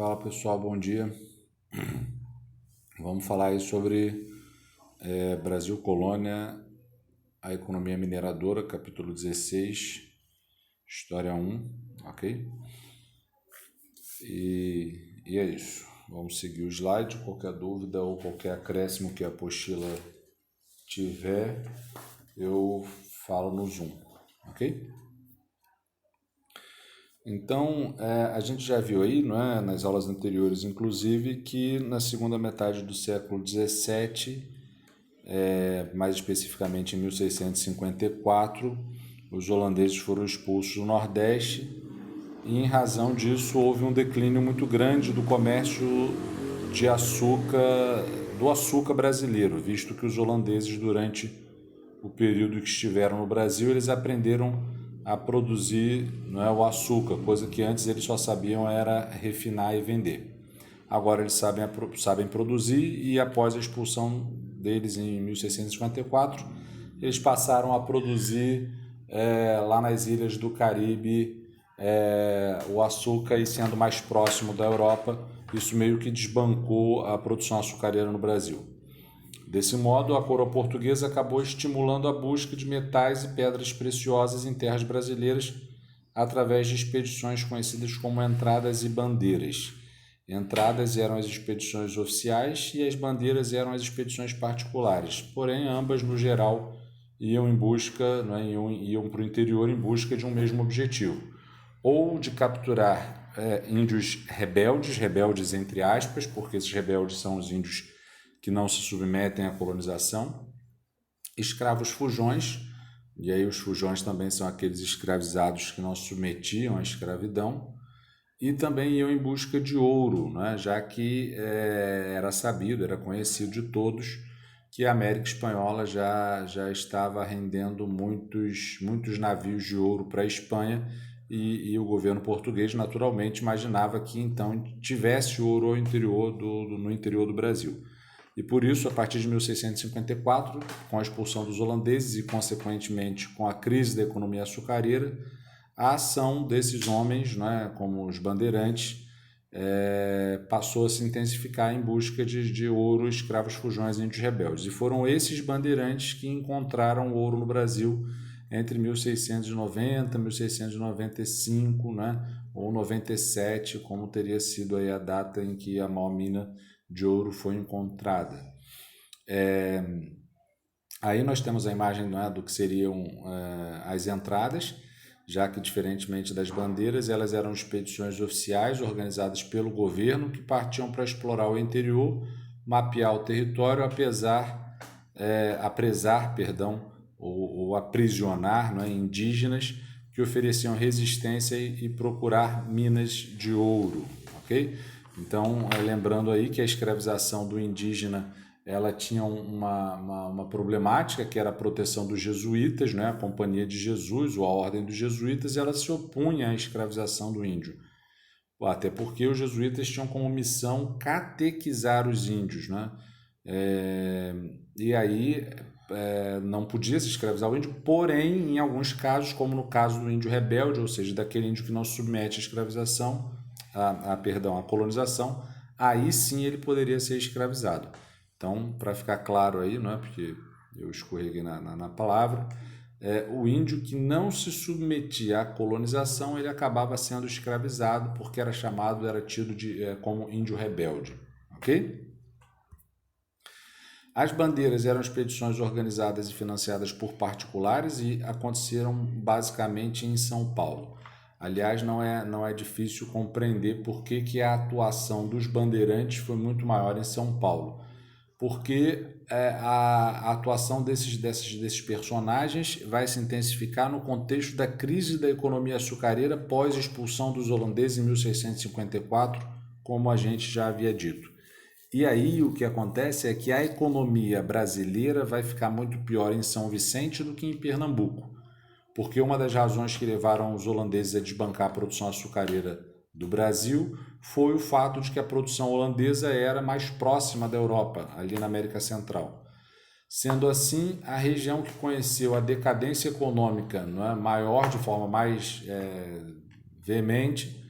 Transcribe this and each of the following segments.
Fala pessoal, bom dia. Vamos falar aí sobre Brasil Colônia, a economia mineradora, capítulo 16, história 1, ok? E é isso. Vamos seguir o slide. Qualquer dúvida ou qualquer acréscimo que a apostila tiver, eu falo no Zoom, ok? Então, a gente já viu aí, não é, nas aulas anteriores, inclusive, que na segunda metade do século XVII, mais especificamente em 1654, os holandeses foram expulsos do Nordeste e, em razão disso, houve um declínio muito grande do comércio de açúcar, do açúcar brasileiro, visto que os holandeses, durante o período que estiveram no Brasil, eles aprenderam a produzir, não é, o açúcar, coisa que antes eles só sabiam era refinar e vender. Agora eles sabem produzir e, após a expulsão deles em 1654, eles passaram a produzir lá nas ilhas do Caribe o açúcar, e sendo mais próximo da Europa, isso meio que desbancou a produção açucareira no Brasil. Desse modo, a coroa portuguesa acabou estimulando a busca de metais e pedras preciosas em terras brasileiras através de expedições conhecidas como entradas e bandeiras. Entradas eram as expedições oficiais e as bandeiras eram as expedições particulares, porém ambas, no geral, iam em busca, iam para o interior em busca de um mesmo objetivo, ou de capturar índios rebeldes entre aspas, porque esses rebeldes são os índios que não se submetem à colonização, escravos fujões, e aí os fujões também são aqueles escravizados que não se submetiam à escravidão, e também iam em busca de ouro, né? Já que era sabido, era conhecido de todos, que a América Espanhola já estava rendendo muitos navios de ouro para a Espanha, e o governo português naturalmente imaginava que então tivesse ouro no interior do Brasil. E por isso, a partir de 1654, com a expulsão dos holandeses e, consequentemente, com a crise da economia açucareira, a ação desses homens, né, como os bandeirantes, passou a se intensificar em busca de ouro, escravos fujões e índios rebeldes. E foram esses bandeirantes que encontraram ouro no Brasil entre 1690 e 1695, né, ou 97, como teria sido aí a data em que a maior mina de ouro foi encontrada. Aí nós temos a imagem, não é, do que seriam as entradas, já que, diferentemente das bandeiras, elas eram expedições oficiais organizadas pelo governo que partiam para explorar o interior, mapear o território, apresar, ou aprisionar, não é, indígenas que ofereciam resistência e procurar minas de ouro, ok? Então, lembrando aí que a escravização do indígena, ela tinha uma problemática, que era a proteção dos jesuítas, né? A Companhia de Jesus, ou a Ordem dos Jesuítas, ela se opunha à escravização do índio. Até porque os jesuítas tinham como missão catequizar os índios, né? E aí não podia se escravizar o índio, porém, em alguns casos, como no caso do índio rebelde, ou seja, daquele índio que não se submete à escravização, à colonização, aí sim ele poderia ser escravizado. Então, para ficar claro aí, não é, porque eu escorreguei na palavra, o índio que não se submetia à colonização, ele acabava sendo escravizado, porque era tido como índio rebelde, ok? As bandeiras eram expedições organizadas e financiadas por particulares e aconteceram basicamente em São Paulo. Aliás, não é difícil compreender por que a atuação dos bandeirantes foi muito maior em São Paulo. Porque a atuação desses personagens vai se intensificar no contexto da crise da economia açucareira pós-expulsão dos holandeses em 1654, como a gente já havia dito. E aí o que acontece é que a economia brasileira vai ficar muito pior em São Vicente do que em Pernambuco, porque uma das razões que levaram os holandeses a desbancar a produção açucareira do Brasil foi o fato de que a produção holandesa era mais próxima da Europa, ali na América Central. Sendo assim, a região que conheceu a decadência econômica, não é, maior, de forma mais veemente,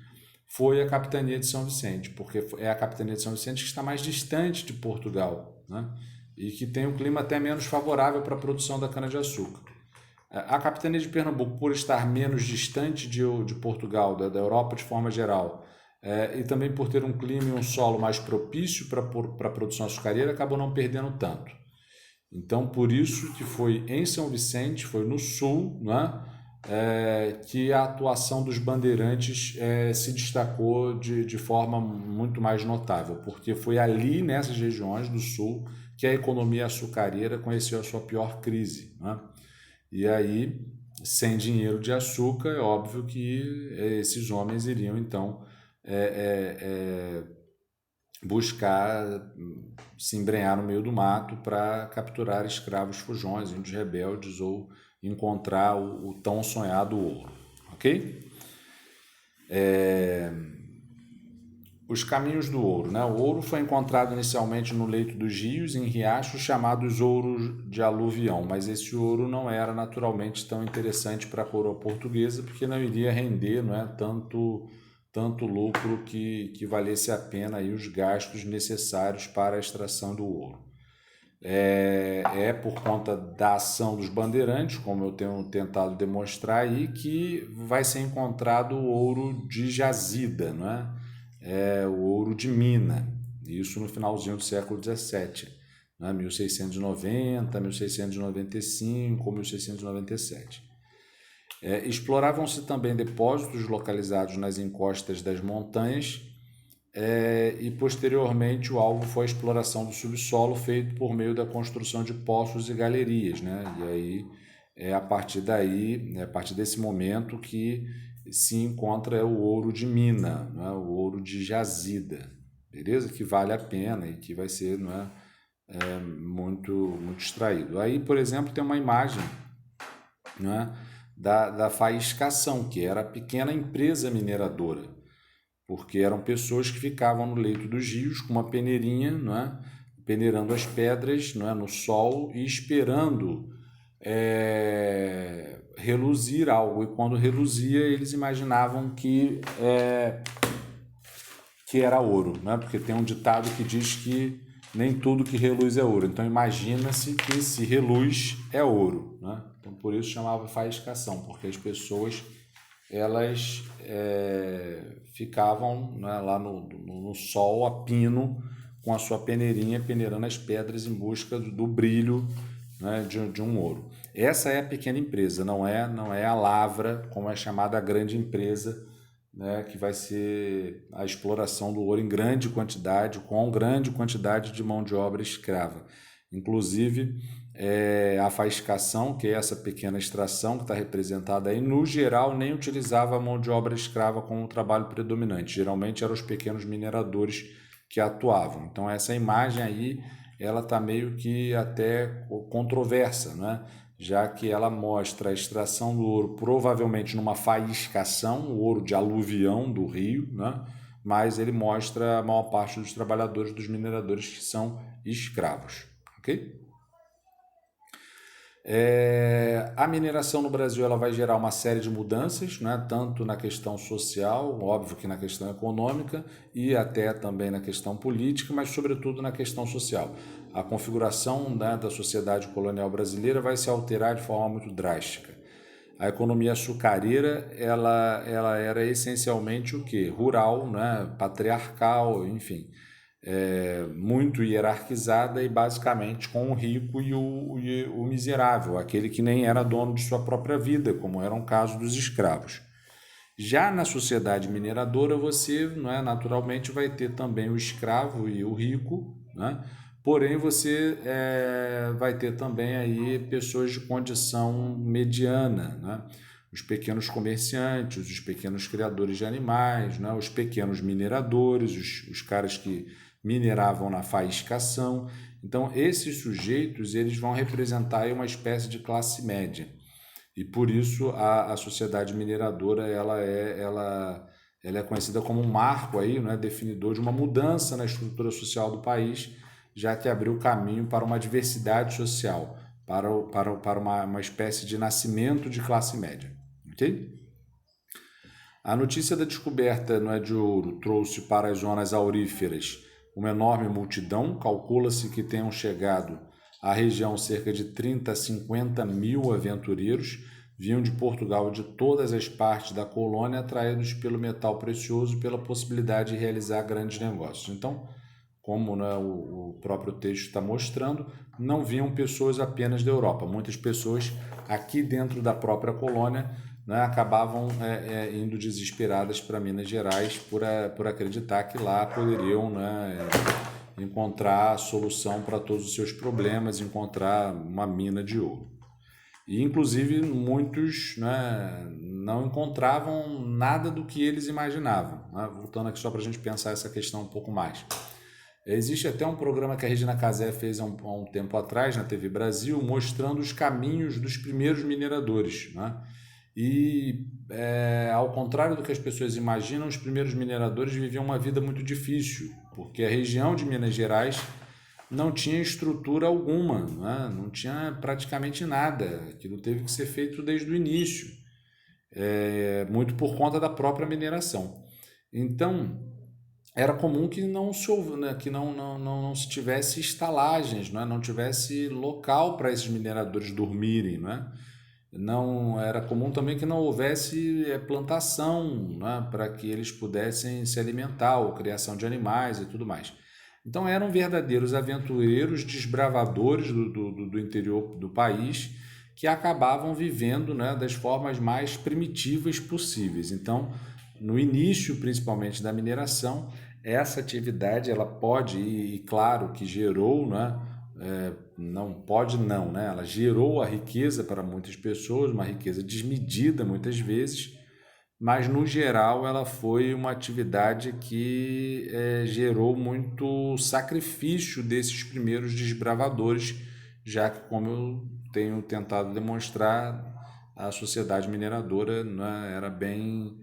foi a capitania de São Vicente, porque é a capitania de São Vicente que está mais distante de Portugal, né? E que tem um clima até menos favorável para a produção da cana-de-açúcar. A capitania de Pernambuco, por estar menos distante de Portugal, da Europa de forma geral, e também por ter um clima e um solo mais propício para a produção açucareira, acabou não perdendo tanto. Então, por isso que foi em São Vicente, foi no sul, né, que a atuação dos bandeirantes se destacou de forma muito mais notável, porque foi ali, nessas regiões do sul, que a economia açucareira conheceu a sua pior crise, né? E aí, sem dinheiro de açúcar, é óbvio que esses homens iriam, então, buscar se embrenhar no meio do mato para capturar escravos fujões, índios rebeldes ou encontrar o tão sonhado ouro, ok? Os caminhos do ouro, né? O ouro foi encontrado inicialmente no leito dos rios, em riachos chamados ouros de aluvião, mas esse ouro não era naturalmente tão interessante para a coroa portuguesa, porque não iria render, não é, tanto lucro que valesse a pena aí os gastos necessários para a extração do ouro. Por conta da ação dos bandeirantes, como eu tenho tentado demonstrar aí, que vai ser encontrado o ouro de jazida, não é? O ouro de mina, isso no finalzinho do século XVII, né? 1690, 1695, 1697. Exploravam-se também depósitos localizados nas encostas das montanhas, e posteriormente o alvo foi a exploração do subsolo feito por meio da construção de poços e galerias, né? E aí a partir desse momento que se encontra o ouro de mina, né? O ouro de jazida, beleza? Que vale a pena e que vai ser, não é, muito, muito extraído. Aí, por exemplo, tem uma imagem, né, da faiscação, que era a pequena empresa mineradora, porque eram pessoas que ficavam no leito dos rios com uma peneirinha, não é? Peneirando as pedras, não é? No sol e esperando reluzir algo. E quando reluzia, eles imaginavam que era ouro, né? Porque tem um ditado que diz que nem tudo que reluz é ouro. Então imagina-se que se reluz é ouro, né? Então por isso chamava faiscação, porque as pessoas elas ficavam, né, lá no sol a pino com a sua peneirinha peneirando as pedras em busca do brilho, né, de um ouro. Essa é a pequena empresa, não é a lavra, como é chamada a grande empresa, né, que vai ser a exploração do ouro em grande quantidade, com grande quantidade de mão de obra escrava. Inclusive, a faiscação, que é essa pequena extração que está representada aí, no geral nem utilizava a mão de obra escrava como trabalho predominante. Geralmente eram os pequenos mineradores que atuavam. Então essa imagem aí, ela está meio que até controversa, né? Já que ela mostra a extração do ouro provavelmente numa faiscação, o ouro de aluvião do rio, né? Mas ele mostra a maior parte dos trabalhadores, dos mineradores que são escravos, ok? A mineração no Brasil ela vai gerar uma série de mudanças, né? Tanto na questão social, óbvio que na questão econômica e até também na questão política, mas sobretudo na questão social. A configuração, né, da sociedade colonial brasileira vai se alterar de forma muito drástica. A economia açucareira ela era essencialmente o quê? Rural, né? Patriarcal, enfim. Muito hierarquizada e basicamente com o rico e o miserável, aquele que nem era dono de sua própria vida, como era o caso dos escravos. Já na sociedade mineradora, você, não é, naturalmente vai ter também o escravo e o rico, né? Porém você vai ter também aí pessoas de condição mediana, né? Os pequenos comerciantes, os pequenos criadores de animais, né? Os pequenos mineradores, os caras que mineravam na faiscação. Então esses sujeitos eles vão representar aí uma espécie de classe média. E por isso a sociedade mineradora ela é conhecida como um marco aí, né, definidor de uma mudança na estrutura social do país, já que abriu caminho para uma diversidade social, para uma espécie de nascimento de classe média. Ok? A notícia da descoberta, não é, de ouro trouxe para as zonas auríferas uma enorme multidão. Calcula-se que tenham chegado à região cerca de 30 a 50 mil aventureiros. Vinham de Portugal e de todas as partes da colônia, atraídos pelo metal precioso e pela possibilidade de realizar grandes negócios. Então, como, né, o próprio texto está mostrando, não vinham pessoas apenas da Europa. Muitas pessoas aqui dentro da própria colônia, né, acabavam indo desesperadas para Minas Gerais por acreditar que lá poderiam, né, encontrar a solução para todos os seus problemas, encontrar uma mina de ouro. E, inclusive, muitos, né, não encontravam nada do que eles imaginavam, né? Voltando aqui só para a gente pensar essa questão um pouco mais. Existe até um programa que a Regina Casé fez há um tempo atrás na TV Brasil, mostrando os caminhos dos primeiros mineradores, né? E, ao contrário do que as pessoas imaginam, os primeiros mineradores viviam uma vida muito difícil, porque a região de Minas Gerais não tinha estrutura alguma, né? Não tinha praticamente nada. Aquilo teve que ser feito desde o início, muito por conta da própria mineração. Então, era comum que não se, né, que não se tivesse estalagens, né? Não tivesse local para esses mineradores dormirem, né? Não era comum também que não houvesse plantação, né, para que eles pudessem se alimentar, ou criação de animais e tudo mais. Então eram verdadeiros aventureiros, desbravadores do interior do país, que acabavam vivendo, né, das formas mais primitivas possíveis. Então, no início, principalmente da mineração, essa atividade ela pode, e claro que gerou, né, não pode não, né? Ela gerou a riqueza para muitas pessoas, uma riqueza desmedida muitas vezes, mas no geral ela foi uma atividade que gerou muito sacrifício desses primeiros desbravadores, já que, como eu tenho tentado demonstrar, a sociedade mineradora, né, era bem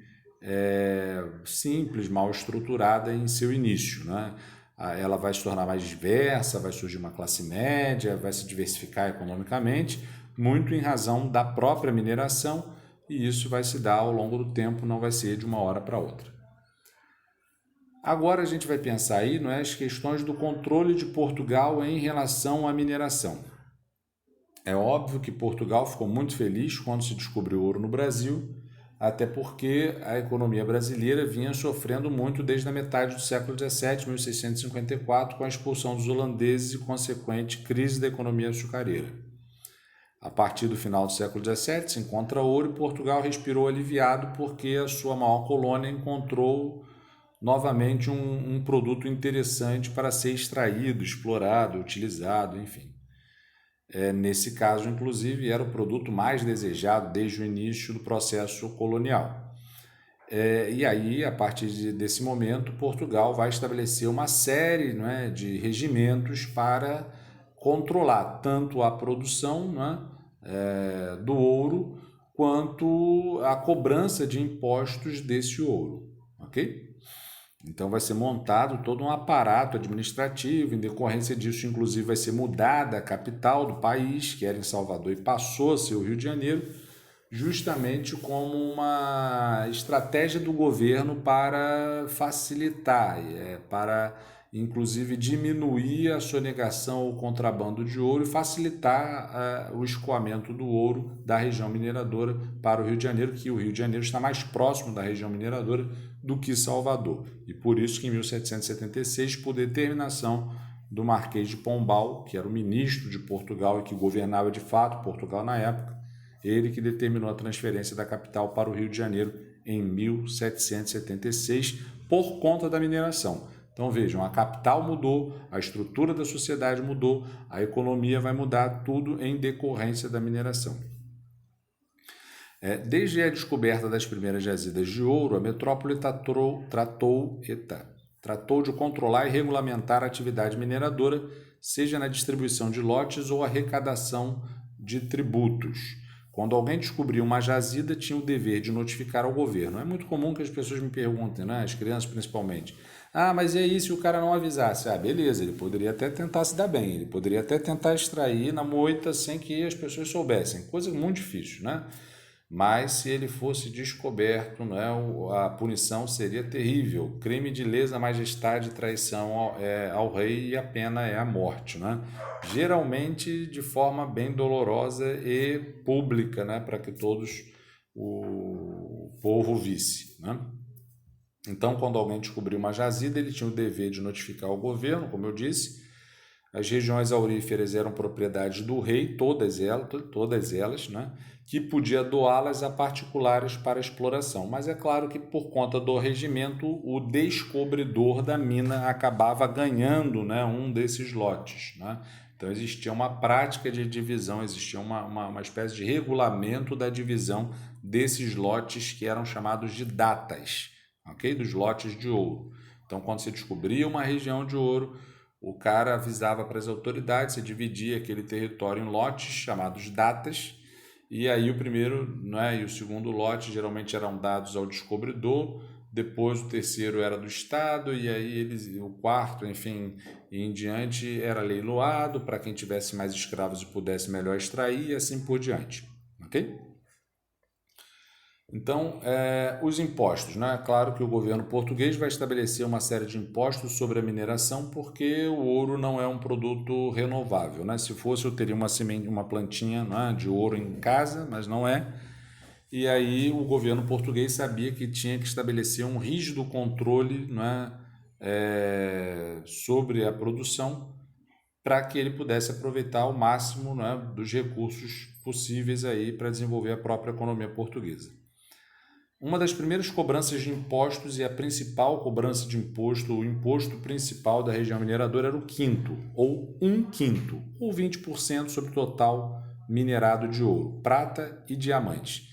simples, mal estruturada em seu início, né? Ela vai se tornar mais diversa, vai surgir uma classe média, vai se diversificar economicamente, muito em razão da própria mineração, e isso vai se dar ao longo do tempo, não vai ser de uma hora para outra. Agora a gente vai pensar aí, não é, as questões do controle de Portugal em relação à mineração. É óbvio que Portugal ficou muito feliz quando se descobriu ouro no Brasil, até porque a economia brasileira vinha sofrendo muito desde a metade do século XVII, 1654, com a expulsão dos holandeses e consequente crise da economia açucareira. A partir do final do século XVII se encontra ouro e Portugal respirou aliviado porque a sua maior colônia encontrou novamente um produto interessante para ser extraído, explorado, utilizado, enfim. Nesse caso, inclusive, era o produto mais desejado desde o início do processo colonial. E aí, a partir desse momento, Portugal vai estabelecer uma série, não é, de regimentos para controlar tanto a produção, não é, do ouro, quanto a cobrança de impostos desse ouro, ok? Então vai ser montado todo um aparato administrativo, em decorrência disso, inclusive, vai ser mudada a capital do país, que era em Salvador, e passou a ser o Rio de Janeiro, justamente como uma estratégia do governo para facilitar, para inclusive diminuir a sonegação ou contrabando de ouro e facilitar o escoamento do ouro da região mineradora para o Rio de Janeiro, que o Rio de Janeiro está mais próximo da região mineradora do que Salvador. E por isso que em 1776, por determinação do Marquês de Pombal, que era o ministro de Portugal e que governava de fato Portugal na época, ele que determinou a transferência da capital para o Rio de Janeiro em 1776 por conta da mineração. Então vejam, a capital mudou, a estrutura da sociedade mudou, a economia vai mudar, tudo em decorrência da mineração. Desde a descoberta das primeiras jazidas de ouro, a metrópole tratou de controlar e regulamentar a atividade mineradora, seja na distribuição de lotes ou arrecadação de tributos. Quando alguém descobria uma jazida, tinha o dever de notificar ao governo. É muito comum que as pessoas me perguntem, né? As crianças principalmente, mas e aí se o cara não avisasse? Beleza, ele poderia até tentar se dar bem, ele poderia até tentar extrair na moita sem que as pessoas soubessem, coisa muito difícil, né? Mas se ele fosse descoberto, né, a punição seria terrível. Crime de lesa majestade e traição ao rei, e a pena é a morte, né? Geralmente de forma bem dolorosa e pública, né, para que todos o povo visse, né? Então, quando alguém descobriu uma jazida, ele tinha o dever de notificar o governo, como eu disse. As regiões auríferas eram propriedade do rei, todas elas, né, que podia doá-las a particulares para exploração. Mas é claro que, por conta do regimento, o descobridor da mina acabava ganhando, né, um desses lotes, né? Então, existia uma prática de divisão, existia uma espécie de regulamento da divisão desses lotes que eram chamados de datas, ok? Dos lotes de ouro. Então, quando se descobria uma região de ouro, o cara avisava para as autoridades, se dividia aquele território em lotes chamados datas, e aí o primeiro, né, e o segundo lote geralmente eram dados ao descobridor, depois o terceiro era do Estado, e aí o quarto, enfim, e em diante era leiloado para quem tivesse mais escravos e pudesse melhor extrair, e assim por diante, ok? Então, os impostos, né? Claro que o governo português vai estabelecer uma série de impostos sobre a mineração, porque o ouro não é um produto renovável, né? Se fosse, eu teria uma plantinha, né, de ouro em casa, mas não é. E aí o governo português sabia que tinha que estabelecer um rígido controle, né, sobre a produção, para que ele pudesse aproveitar ao máximo, né, dos recursos possíveis aí para desenvolver a própria economia portuguesa. Uma das primeiras cobranças de impostos, e a principal cobrança de imposto, o imposto principal da região mineradora, era o quinto, ou um quinto, ou 20% sobre o total minerado de ouro, prata e diamante.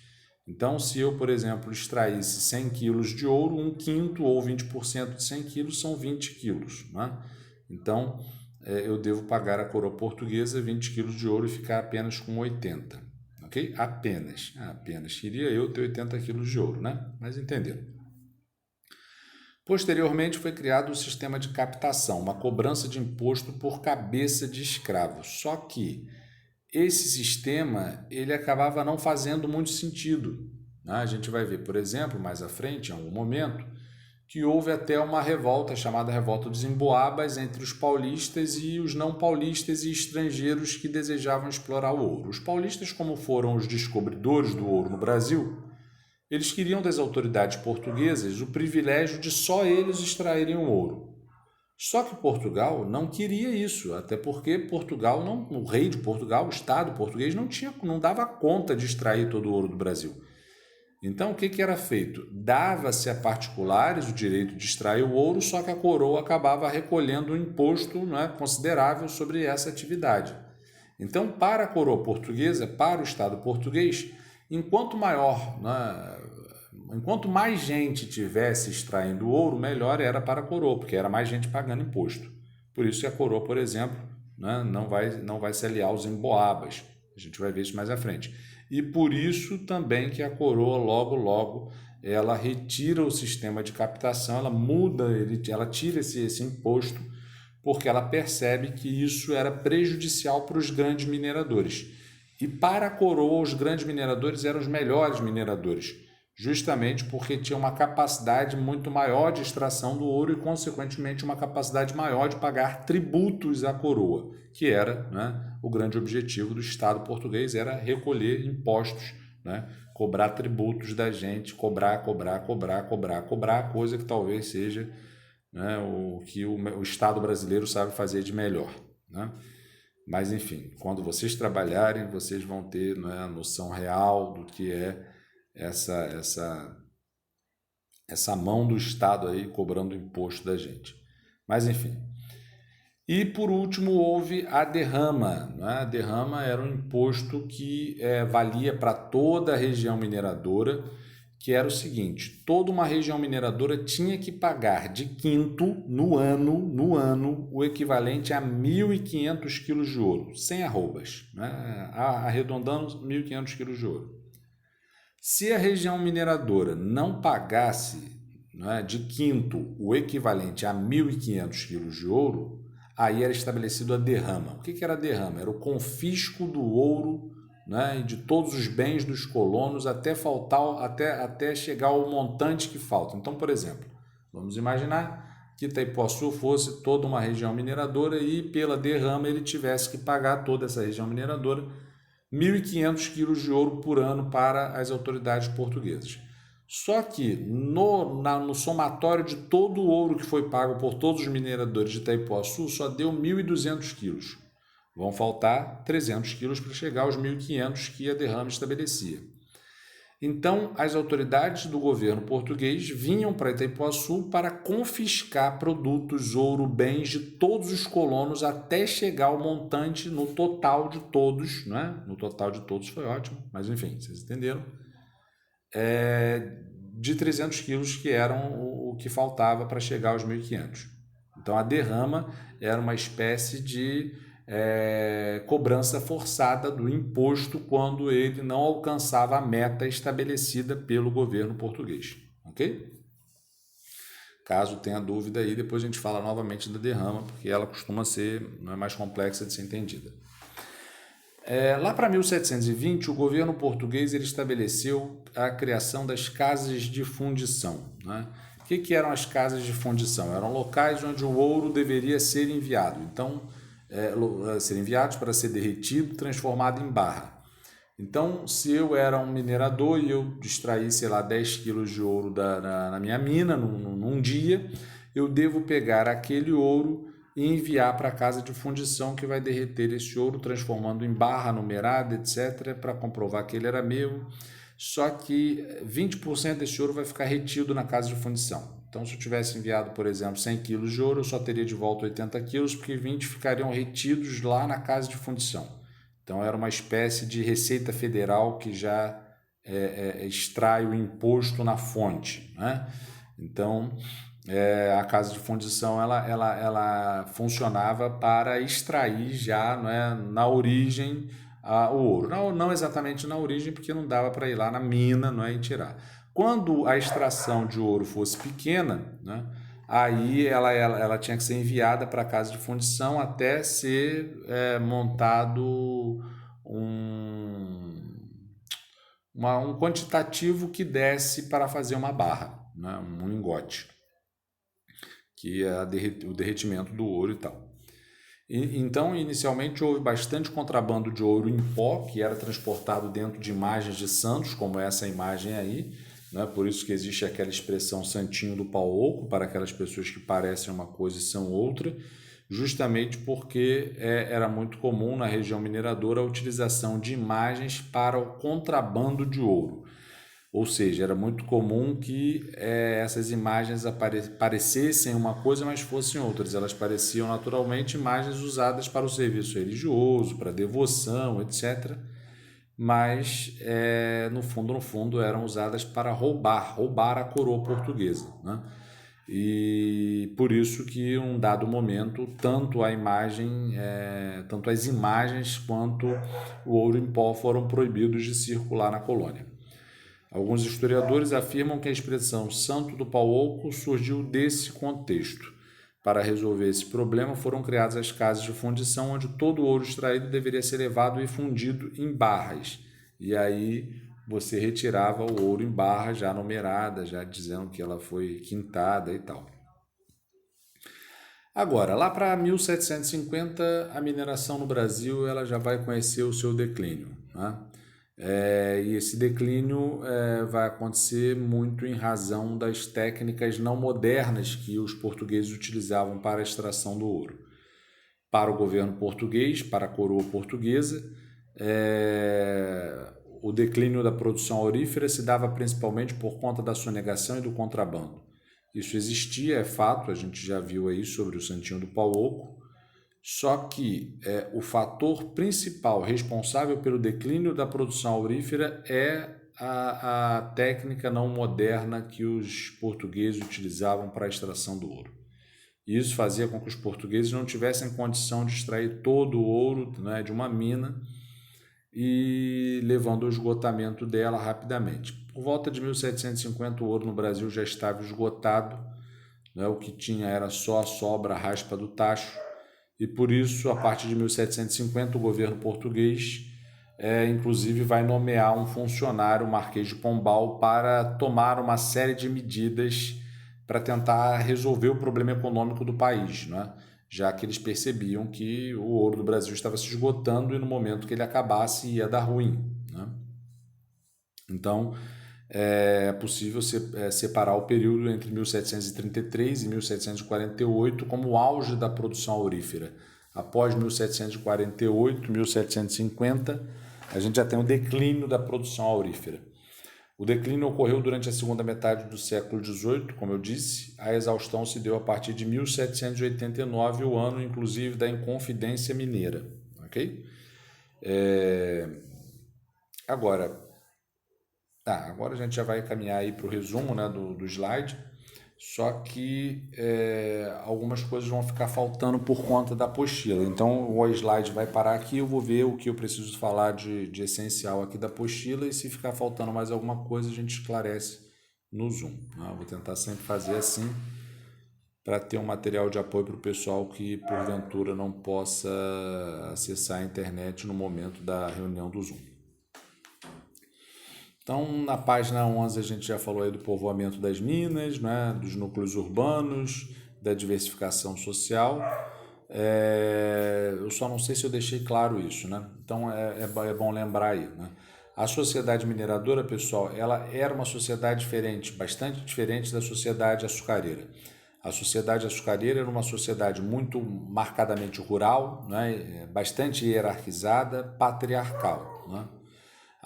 Então, se eu, por exemplo, extraísse 100 quilos de ouro, um quinto ou 20% de 100 quilos são 20 quilos, né? Então, eu devo pagar à coroa portuguesa 20 quilos de ouro e ficar apenas com 80. Ok? Apenas. Queria eu ter 80 quilos de ouro, né? Mas entenderam. Posteriormente foi criado o sistema de captação, uma cobrança de imposto por cabeça de escravo. Só que esse sistema ele acabava não fazendo muito sentido, né? A gente vai ver, por exemplo, mais à frente, em algum momento, que houve até uma revolta chamada Revolta dos Emboabas entre os paulistas e os não paulistas e estrangeiros que desejavam explorar o ouro. Os paulistas, como foram os descobridores do ouro no Brasil, eles queriam das autoridades portuguesas o privilégio de só eles extraírem o ouro. Só que Portugal não queria isso, até porque Portugal não, o rei de Portugal, o Estado português, não dava conta de extrair todo o ouro do Brasil. Então, o que era feito? Dava-se a particulares o direito de extrair o ouro, só que a coroa acabava recolhendo um imposto, né, considerável sobre essa atividade. Então, para a coroa portuguesa, para o Estado português, enquanto mais gente tivesse extraindo ouro, melhor era para a coroa, porque era mais gente pagando imposto. Por isso que a coroa, por exemplo, né, não vai se aliar aos emboabas. A gente vai ver isso mais à frente. E por isso também que a coroa logo ela retira o sistema de captação, ela muda, ela tira esse imposto, porque ela percebe que isso era prejudicial para os grandes mineradores. E para a coroa, os grandes mineradores eram os melhores mineradores, justamente porque tinha uma capacidade muito maior de extração do ouro e, consequentemente, uma capacidade maior de pagar tributos à coroa, que era, né, o grande objetivo do Estado português, era recolher impostos, né, cobrar tributos da gente, cobrar, coisa que talvez seja, né, o que o Estado brasileiro sabe fazer de melhor, né? Mas, enfim, quando vocês trabalharem, vocês vão ter, né, a noção real do que é essa mão do Estado aí cobrando imposto da gente. Mas, enfim. E, por último, houve a derrama, né? A derrama era um imposto que valia para toda a região mineradora, que era o seguinte: toda uma região mineradora tinha que pagar de quinto no ano o equivalente a 1.500 quilos de ouro, sem arrobas, né? Arredondando 1.500 quilos de ouro. Se a região mineradora não pagasse, né, de quinto o equivalente a 1.500 quilos de ouro, aí era estabelecido a derrama. O que era a derrama? Era o confisco do ouro né, e de todos os bens dos colonos até até chegar ao montante que falta. Então, por exemplo, vamos imaginar que Itaipuaçu fosse toda uma região mineradora e pela derrama ele tivesse que pagar toda essa região mineradora 1.500 quilos de ouro por ano para as autoridades portuguesas. Só que no somatório de todo o ouro que foi pago por todos os mineradores de Itaipuaçu, só deu 1.200 quilos. Vão faltar 300 quilos para chegar aos 1.500 que a derrama estabelecia. Então, as autoridades do governo português vinham para Itaipuaçu para confiscar produtos, ouro, bens de todos os colonos até chegar ao montante no total de todos, né? No total de todos foi ótimo, mas enfim, vocês entenderam, de 300 quilos que eram o que faltava para chegar aos 1.500. Então, a derrama era uma espécie de cobrança forçada do imposto quando ele não alcançava a meta estabelecida pelo governo português, ok? Caso tenha dúvida aí, depois a gente fala novamente da derrama, porque ela costuma ser mais complexa de ser entendida. Lá para 1720, o governo português ele estabeleceu a criação das casas de fundição, né? O que eram as casas de fundição? Eram locais onde o ouro deveria ser enviado. Então, ser enviados para ser derretido, transformado em barra. Então, se eu era um minerador e eu extraí, sei lá, 10 quilos de ouro na minha mina num dia, eu devo pegar aquele ouro e enviar para a casa de fundição que vai derreter esse ouro, transformando em barra numerada, etc., para comprovar que ele era meu. Só que 20% desse ouro vai ficar retido na casa de fundição. Então, se eu tivesse enviado, por exemplo, 100 quilos de ouro, eu só teria de volta 80 quilos, porque 20 ficariam retidos lá na casa de fundição. Então, era uma espécie de receita federal que já extrai o imposto na fonte, né? Então, a casa de fundição ela funcionava para extrair já, né, na origem o ouro. Não exatamente na origem, porque não dava para ir lá na mina, não é, e tirar. Quando a extração de ouro fosse pequena, né, aí ela tinha que ser enviada para a casa de fundição até ser montado um quantitativo que desse para fazer uma barra, né, um lingote, que é o derretimento do ouro e tal. Então, inicialmente, houve bastante contrabando de ouro em pó, que era transportado dentro de imagens de santos, como essa imagem aí, né? Por isso que existe aquela expressão santinho do pau oco, para aquelas pessoas que parecem uma coisa e são outra, justamente porque era muito comum na região mineradora a utilização de imagens para o contrabando de ouro. Ou seja, era muito comum que essas imagens parecessem uma coisa, mas fossem outras. Elas pareciam naturalmente imagens usadas para o serviço religioso, para devoção, etc. Mas, no fundo, eram usadas para roubar a coroa portuguesa, né? E por isso que, em um dado momento, tanto as imagens quanto o ouro em pó foram proibidos de circular na colônia. Alguns historiadores afirmam que a expressão santo do pau oco surgiu desse contexto. Para resolver esse problema, foram criadas as casas de fundição, onde todo o ouro extraído deveria ser levado e fundido em barras. E aí você retirava o ouro em barra já numerada, já dizendo que ela foi quintada e tal. Agora, lá para 1750, a mineração no Brasil ela já vai conhecer o seu declínio, né? E esse declínio vai acontecer muito em razão das técnicas não modernas que os portugueses utilizavam para a extração do ouro. Para o governo português, para a coroa portuguesa, o declínio da produção aurífera se dava principalmente por conta da sonegação e do contrabando. Isso existia, é fato, a gente já viu aí sobre o Santinho do Pau Oco. Só que o fator principal responsável pelo declínio da produção aurífera é a técnica não moderna que os portugueses utilizavam para a extração do ouro. Isso fazia com que os portugueses não tivessem condição de extrair todo o ouro, né, de uma mina e levando ao esgotamento dela rapidamente. Por volta de 1750, o ouro no Brasil já estava esgotado, né, o que tinha era só a sobra, a raspa do tacho. E por isso, a partir de 1750, o governo português inclusive vai nomear um funcionário, o Marquês de Pombal, para tomar uma série de medidas para tentar resolver o problema econômico do país, né? Já que eles percebiam que o ouro do Brasil estava se esgotando e no momento que ele acabasse ia dar ruim, né? Então, é possível separar o período entre 1733 e 1748 como o auge da produção aurífera. Após 1748, 1750, a gente já tem o declínio da produção aurífera. O declínio ocorreu durante a segunda metade do século XVIII, como eu disse. A exaustão se deu a partir de 1789, o ano, inclusive, da Inconfidência Mineira. Ok? Agora a gente já vai caminhar aí para o resumo, né, do slide. Só que algumas coisas vão ficar faltando por conta da apostila. Então o slide vai parar aqui, eu vou ver o que eu preciso falar de essencial aqui da apostila e se ficar faltando mais alguma coisa a gente esclarece no Zoom, né? Eu vou tentar sempre fazer assim para ter um material de apoio para o pessoal que porventura não possa acessar a internet no momento da reunião do Zoom. Então, na página 11 a gente já falou aí do povoamento das minas, né, dos núcleos urbanos, da diversificação social. Eu só não sei se eu deixei claro isso, né? Então é bom lembrar aí, né? A sociedade mineradora, pessoal, ela era uma sociedade diferente, bastante diferente da sociedade açucareira. A sociedade açucareira era uma sociedade muito marcadamente rural, né, bastante hierarquizada, patriarcal, né?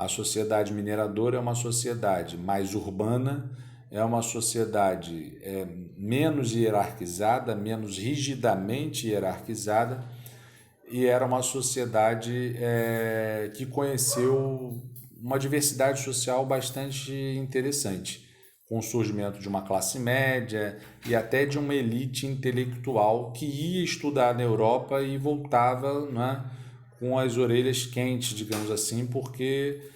A sociedade mineradora é uma sociedade mais urbana, é uma sociedade menos hierarquizada, menos rigidamente hierarquizada, e era uma sociedade que conheceu uma diversidade social bastante interessante, com o surgimento de uma classe média e até de uma elite intelectual que ia estudar na Europa e voltava, né, com as orelhas quentes, digamos assim, porque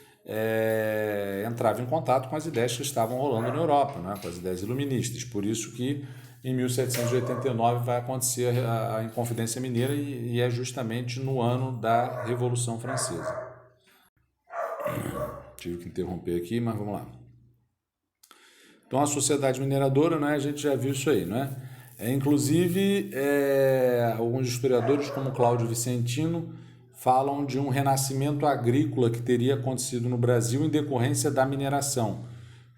entrava em contato com as ideias que estavam rolando na Europa, né, com as ideias iluministas. Por isso que em 1789 vai acontecer a Inconfidência Mineira e é justamente no ano da Revolução Francesa. Tive que interromper aqui, mas vamos lá. Então a sociedade mineradora, né, a gente já viu isso aí, né? Inclusive, alguns historiadores, como Cláudio Vicentino, falam de um renascimento agrícola que teria acontecido no Brasil em decorrência da mineração,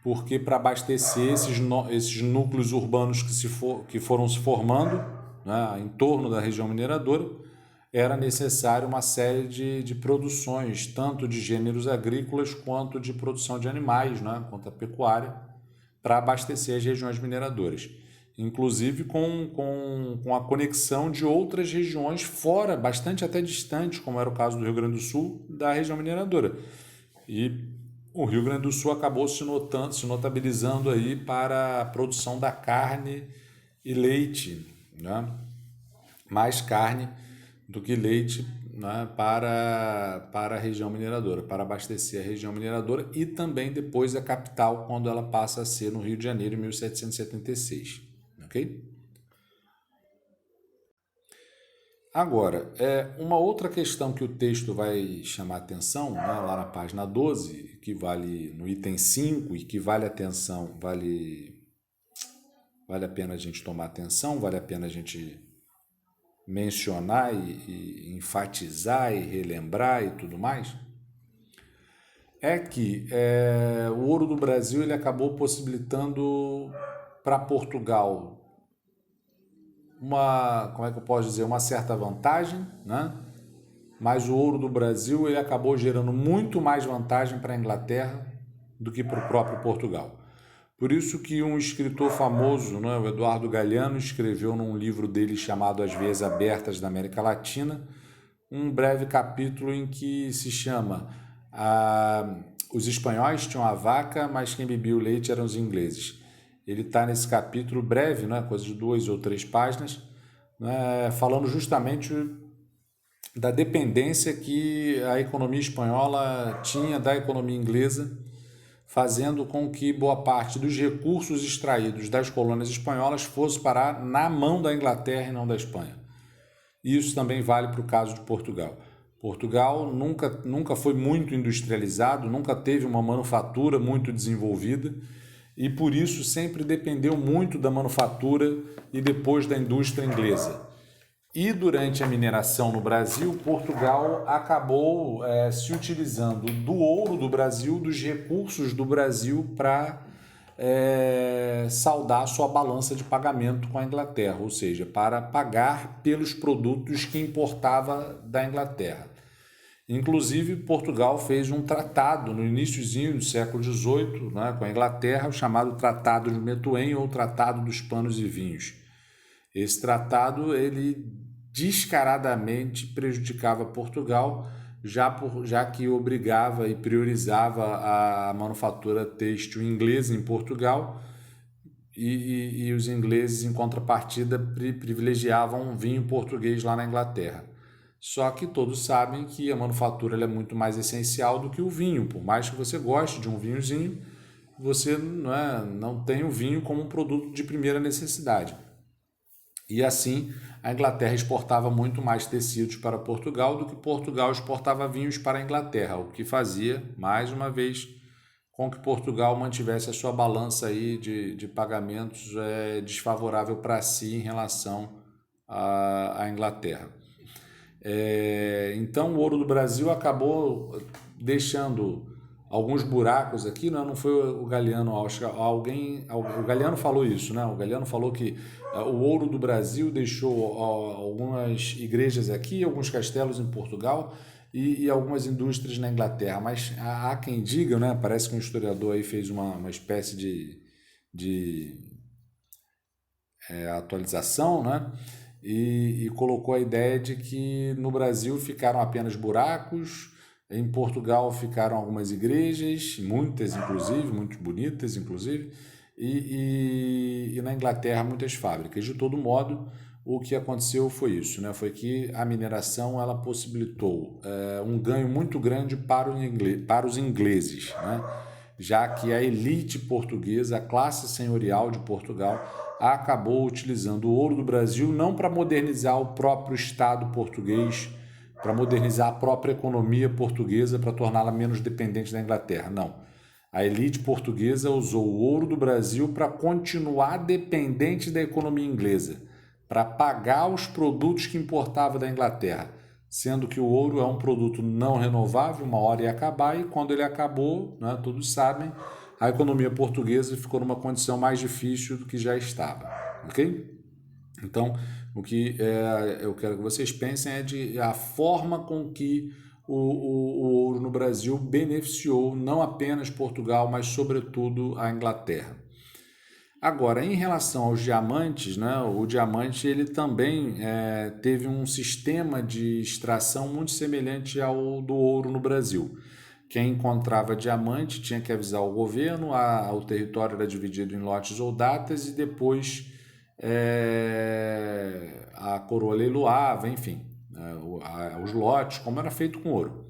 porque para abastecer esses núcleos urbanos que foram se formando, né, em torno da região mineradora, era necessário uma série de produções, tanto de gêneros agrícolas quanto de produção de animais, né, quanto a pecuária, para abastecer as regiões mineradoras, inclusive com a conexão de outras regiões fora, bastante até distantes, como era o caso do Rio Grande do Sul, da região mineradora. E o Rio Grande do Sul acabou se notabilizando aí para a produção da carne e leite, né? Mais carne do que leite, né, para a região mineradora, para abastecer a região mineradora e também depois a capital, quando ela passa a ser no Rio de Janeiro, em 1776. Ok? Agora, uma outra questão que o texto vai chamar atenção, né, lá na página 12, que vale no item 5 e que vale atenção, vale a pena a gente tomar atenção, vale a pena a gente mencionar e enfatizar e relembrar e tudo mais, é que o ouro do Brasil ele acabou possibilitando para Portugal como é que eu posso dizer, uma certa vantagem, né? Mas o ouro do Brasil ele acabou gerando muito mais vantagem para a Inglaterra do que para o próprio Portugal. Por isso que um escritor famoso, né, o Eduardo Galeano, escreveu num livro dele chamado As Veias Abertas da América Latina, um breve capítulo em que se chama Os espanhóis tinham a vaca, mas quem bebia o leite eram os ingleses. Ele está nesse capítulo breve, né, coisa de 2 ou 3 páginas, né, falando justamente da dependência que a economia espanhola tinha da economia inglesa, fazendo com que boa parte dos recursos extraídos das colônias espanholas fosse parar na mão da Inglaterra e não da Espanha. Isso também vale para o caso de Portugal. Portugal nunca foi muito industrializado, nunca teve uma manufatura muito desenvolvida e por isso sempre dependeu muito da manufatura e depois da indústria inglesa. E durante a mineração no Brasil, Portugal acabou se utilizando do ouro do Brasil, dos recursos do Brasil para saldar sua balança de pagamento com a Inglaterra, ou seja, para pagar pelos produtos que importava da Inglaterra. Inclusive, Portugal fez um tratado no iníciozinho do século XVIII, né, com a Inglaterra, o chamado Tratado de Methuen ou Tratado dos Panos e Vinhos. Esse tratado ele descaradamente prejudicava Portugal, já que obrigava e priorizava a manufatura têxtil inglesa em Portugal e os ingleses, em contrapartida, privilegiavam um vinho português lá na Inglaterra. Só que todos sabem que a manufatura é muito mais essencial do que o vinho. Por mais que você goste de um vinhozinho, você não tem o vinho como um produto de primeira necessidade. E assim, a Inglaterra exportava muito mais tecidos para Portugal do que Portugal exportava vinhos para a Inglaterra, o que fazia, mais uma vez, com que Portugal mantivesse a sua balança aí de pagamentos desfavorável para si em relação à Inglaterra. Então, o ouro do Brasil acabou deixando alguns buracos aqui, não foi o Galiano, acho que o Galiano falou isso, né? O Galiano falou que o ouro do Brasil deixou algumas igrejas aqui, alguns castelos em Portugal e algumas indústrias na Inglaterra, mas há quem diga, né? Parece que um historiador aí fez uma espécie de atualização, né? E colocou a ideia de que no Brasil ficaram apenas buracos, em Portugal ficaram algumas igrejas, muitas inclusive, muito bonitas inclusive, e na Inglaterra muitas fábricas. De todo modo, o que aconteceu foi isso, né? Foi que a mineração ela possibilitou um ganho muito grande para os ingleses, né? Já que a elite portuguesa, a classe senhorial de Portugal, acabou utilizando o ouro do Brasil não para modernizar o próprio Estado português, para modernizar a própria economia portuguesa, para torná-la menos dependente da Inglaterra. Não. A elite portuguesa usou o ouro do Brasil para continuar dependente da economia inglesa, para pagar os produtos que importava da Inglaterra, sendo que o ouro é um produto não renovável, uma hora ia acabar, e quando ele acabou, né, todos sabem, a economia portuguesa ficou numa condição mais difícil do que já estava, ok? Então, o que eu quero que vocês pensem é a forma com que o ouro no Brasil beneficiou não apenas Portugal, mas sobretudo a Inglaterra. Agora, em relação aos diamantes, né, o diamante ele também teve um sistema de extração muito semelhante ao do ouro no Brasil. Quem encontrava diamante tinha que avisar o governo, o território era dividido em lotes ou datas e depois a coroa leiloava, enfim, os lotes, como era feito com ouro.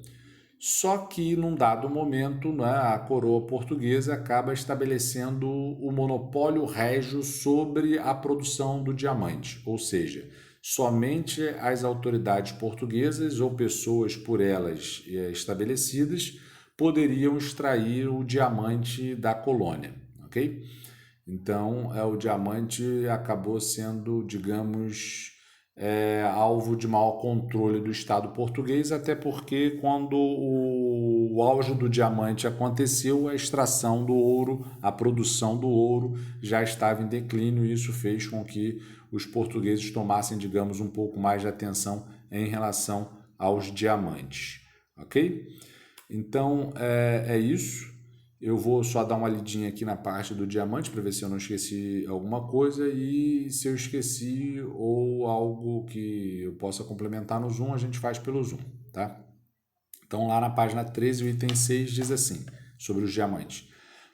Só que, num dado momento, né, a coroa portuguesa acaba estabelecendo o monopólio régio sobre a produção do diamante, ou seja, somente as autoridades portuguesas ou pessoas por elas estabelecidas poderiam extrair o diamante da colônia, ok? Então, o diamante acabou sendo, digamos, alvo de maior controle do Estado português, até porque quando o auge do diamante aconteceu, a extração do ouro, a produção do ouro já estava em declínio e isso fez com que os portugueses tomassem, digamos, um pouco mais de atenção em relação aos diamantes, ok? Então, é isso. Eu vou só dar uma lidinha aqui na parte do diamante para ver se eu não esqueci alguma coisa e se eu esqueci ou algo que eu possa complementar no Zoom, a gente faz pelo Zoom, tá? Então lá na página 13, o item 6 diz assim, sobre os diamantes.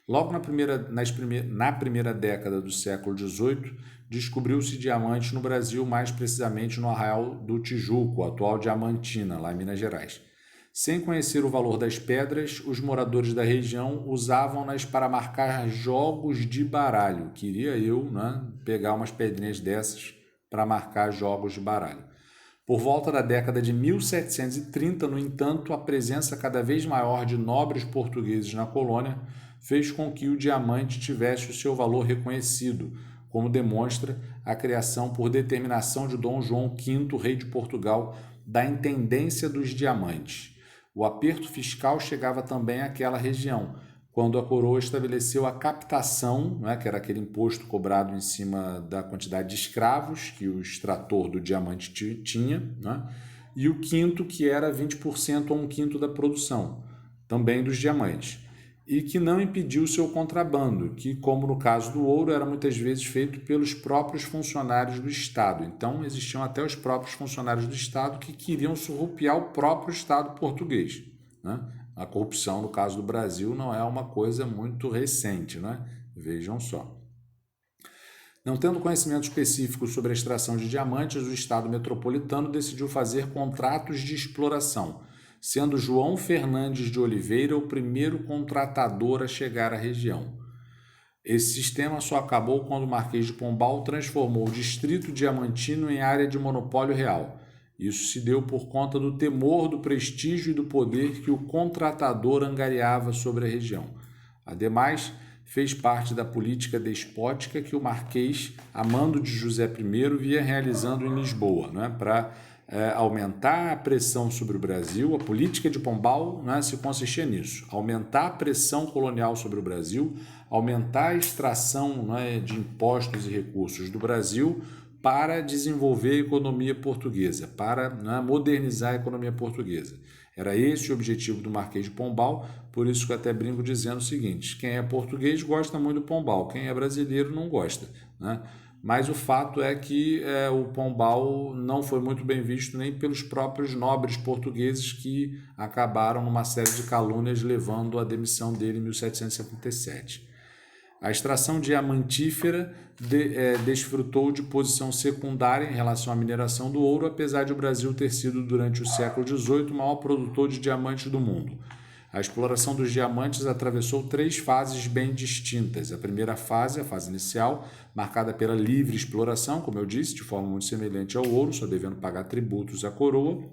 Logo na primeira década do século XVIII, descobriu-se diamantes no Brasil, mais precisamente no Arraial do Tijuco, atual Diamantina, lá em Minas Gerais. Sem conhecer o valor das pedras, os moradores da região usavam-nas para marcar jogos de baralho. Queria eu, né, pegar umas pedrinhas dessas para marcar jogos de baralho. Por volta da década de 1730, no entanto, a presença cada vez maior de nobres portugueses na colônia fez com que o diamante tivesse o seu valor reconhecido, como demonstra a criação por determinação de Dom João V, rei de Portugal, da Intendência dos Diamantes. O aperto fiscal chegava também àquela região, quando a coroa estabeleceu a captação, né, que era aquele imposto cobrado em cima da quantidade de escravos que o extrator do diamante tinha, né, e o quinto, que era 20% ou um quinto da produção, também dos diamantes, e que não impediu seu contrabando, que, como no caso do ouro, era muitas vezes feito pelos próprios funcionários do Estado. Então, existiam até os próprios funcionários do Estado que queriam surrupiar o próprio Estado português, né? A corrupção, no caso do Brasil, não é uma coisa muito recente, né? Vejam só. Não tendo conhecimento específico sobre a extração de diamantes, o Estado metropolitano decidiu fazer contratos de exploração, sendo João Fernandes de Oliveira o primeiro contratador a chegar à região. Esse sistema só acabou quando o Marquês de Pombal transformou o distrito diamantino em área de monopólio real. Isso se deu por conta do temor do prestígio e do poder que o contratador angariava sobre a região. Ademais, fez parte da política despótica que o Marquês, a mando de José I, via realizando em Lisboa, né, para aumentar a pressão sobre o Brasil. A política de Pombal, né, se consistia nisso: aumentar a pressão colonial sobre o Brasil, aumentar a extração, né, de impostos e recursos do Brasil para desenvolver a economia portuguesa, para, né, modernizar a economia portuguesa. Era esse o objetivo do Marquês de Pombal, por isso que eu até brinco dizendo o seguinte: quem é português gosta muito do Pombal, quem é brasileiro não gosta, né? Mas o fato é que o Pombal não foi muito bem visto nem pelos próprios nobres portugueses, que acabaram numa série de calúnias levando à demissão dele em 1777. A extração diamantífera desfrutou de posição secundária em relação à mineração do ouro, apesar de o Brasil ter sido, durante o século XVIII, o maior produtor de diamantes do mundo. A exploração dos diamantes atravessou 3 fases bem distintas. A primeira fase, a fase inicial, marcada pela livre exploração, como eu disse, de forma muito semelhante ao ouro, só devendo pagar tributos à coroa.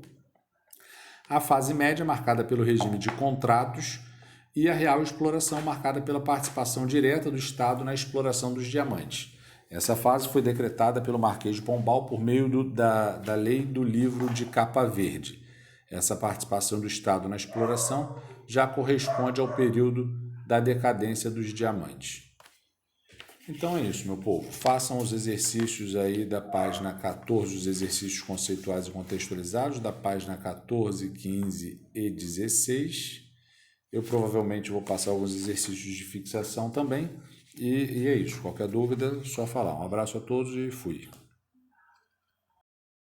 A fase média, marcada pelo regime de contratos, e a real exploração, marcada pela participação direta do Estado na exploração dos diamantes. Essa fase foi decretada pelo Marquês de Pombal por meio da lei do livro de capa verde. Essa participação do Estado na exploração já corresponde ao período da decadência dos diamantes. Então é isso, meu povo. Façam os exercícios aí da página 14, os exercícios conceituais e contextualizados, da página 14, 15 e 16. Eu provavelmente vou passar alguns exercícios de fixação também. E é isso. Qualquer dúvida, só falar. Um abraço a todos e fui.